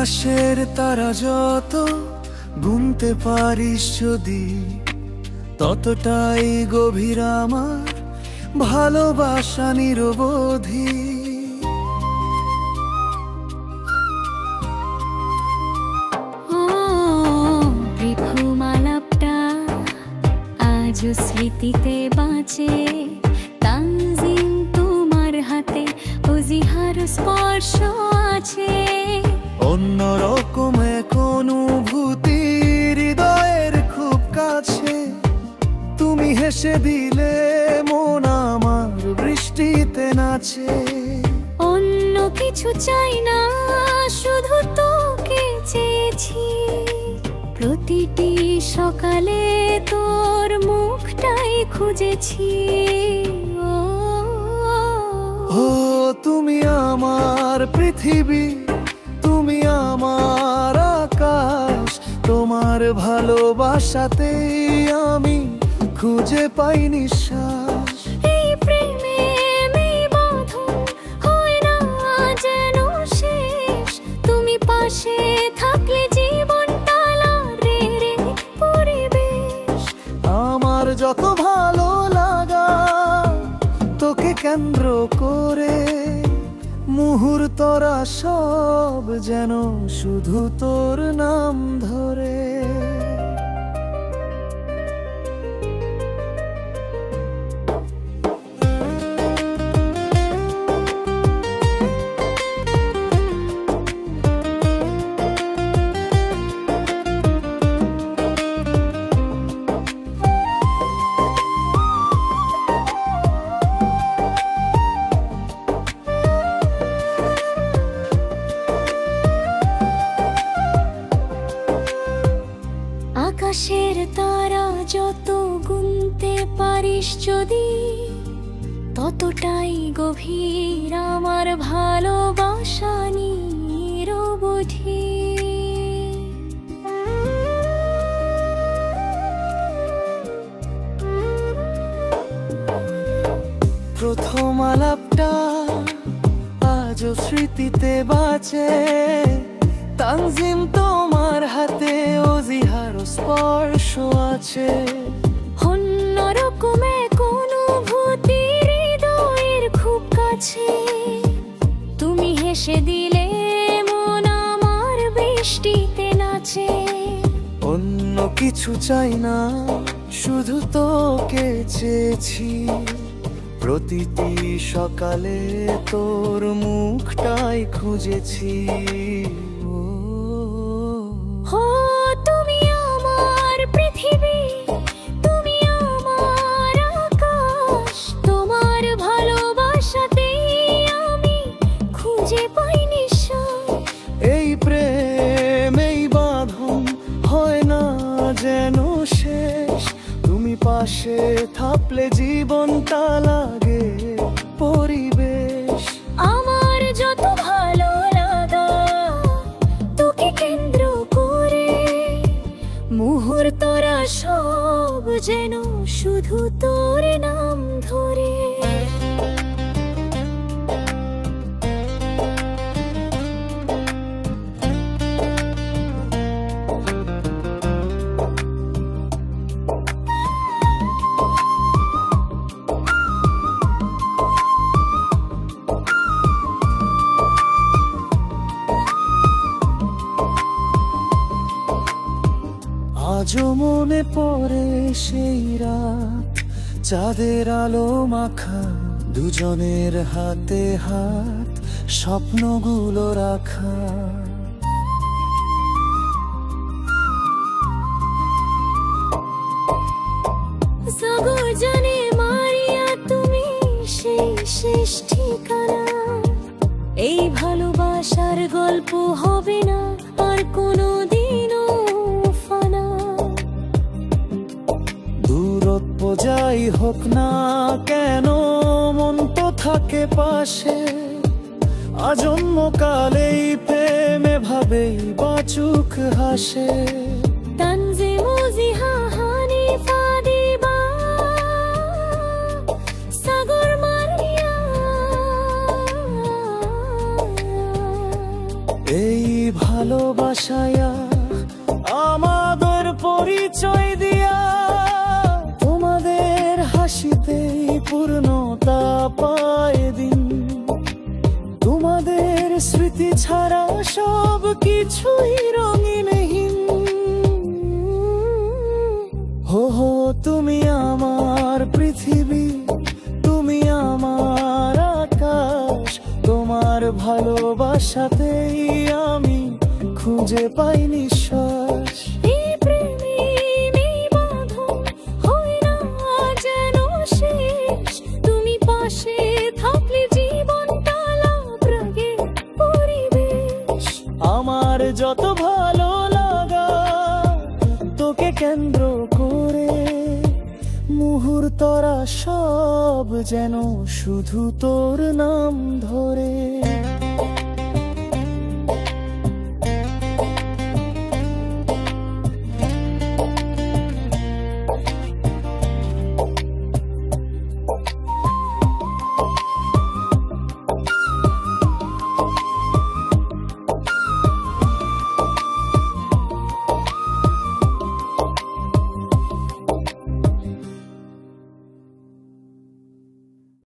আকাশের তারা যত গুনতে পারিস যদি, ততটাই গভীর আমার ভালোবাসা নিরবধি। বৃক্ষমালাপটা আজও স্মৃতিতে বাঁচে, তানজিম তোমার হাতে অজিহার স্পর্শ আছে। অন্য রকম এক অনুভূতি হৃদয়ের খুব কাছে, তুমি হেসে দিলে মন আমার বৃষ্টিতে নাচে। অন্য কিছু চাই না, শুধু তোকে চেয়েছি। প্রতিটি সকালে তোর মুখটাই খুঁজেছি। ও তুমি আমার পৃথিবী, তুমি আমার আকাশ, তোমার ভালোবাসাতেই আমি খুঁজে পাই নিঃশ্বাস। এই প্রেমে বাঁধন হয় না যেন শেষ, তুমি পাশে থাকলে জীবনটা রে রে পরিবেশ। আমার যত ভালো লাগা তোকে কেন্দ্র করে, মুহূর্তরা সব যেন শুধু তোর নাম ধরে। আকাশের তারা যত গুনতে পারিস যদি, ততটাই গভীর আমার ভালোবাসা নিরবধি। প্রথম আলাপটা আজও স্মৃতিতে বাঁচে, তানজিম তোমার হাতে অজিহার স্পর্শ আছে। অন্যরকম এক অনুভূতি হৃদয়ের খুব কাছে, তুমি হেসে দিলে মন আমার বৃষ্টিতে নাচে। অন্য কিছু চাই না, শুধু তোকে চেয়েছি। প্রতিটি সকালে তোর মুখটাই খুঁজেছি। ও তুমি আমার পৃথিবী, তুমি আমার আকাশ, তোমার ভালোবাসাতেই আমি খুঁজে পাই নিঃশ্বাস। এই প্রেম এই বাঁধন হয় না যেন শেষ, তুমি পাশে থাকলে জীবনটা লাগে পরিবেশ। আমার যত ভালো লাগা তোকে কেন্দ্র করে, মুহূর্তরা সব যেন শুধু তোর নাম ধরে। আজও মনে পড়ে সেই রাত, চাঁদের আলো মাখা, দুজনের হাতে হাত, স্বপ্নগুলো রাখা। সাগর জানে মারিয়া তুমি সেই শেষ ঠিকানা। এই ভালোবাসার গল্প হবে না আর কোনো দিনও ফানা। দূরত্ব যাই হোক না কেন, মন তো থাকে পাশে। আজন্মকালেই প্রেমে ভাবেই বাঁচুক হাসে। তানজিম ওজিহা হানিফা দিবা, সাগর মারিয়া। এই ভালো ভাসায়া আমাদের পরিচয় দিয়া, তোমাদের হাসিতেই পূর্ণতা পায় দিন। তোমাদের স্মৃতি ছাড়া সব কিছুই রঙিনহীন। হো হো তুমি আমার পৃথিবী, তুমি আমার আকাশ, তোমার ভালোবাসাতেই আমি খুঁজে পাই নিঃশ্বাস। এই প্রেমে নেই বাঁধন, হয় না যেন শেষ। তুমি পাশে থাকলে জীবনটা লাগে পরিবেশ। আমার যত ভালো লাগা তোকে কেন্দ্র করে, মুহূর্তরা সব যেন শুধু তোর নাম ধরে।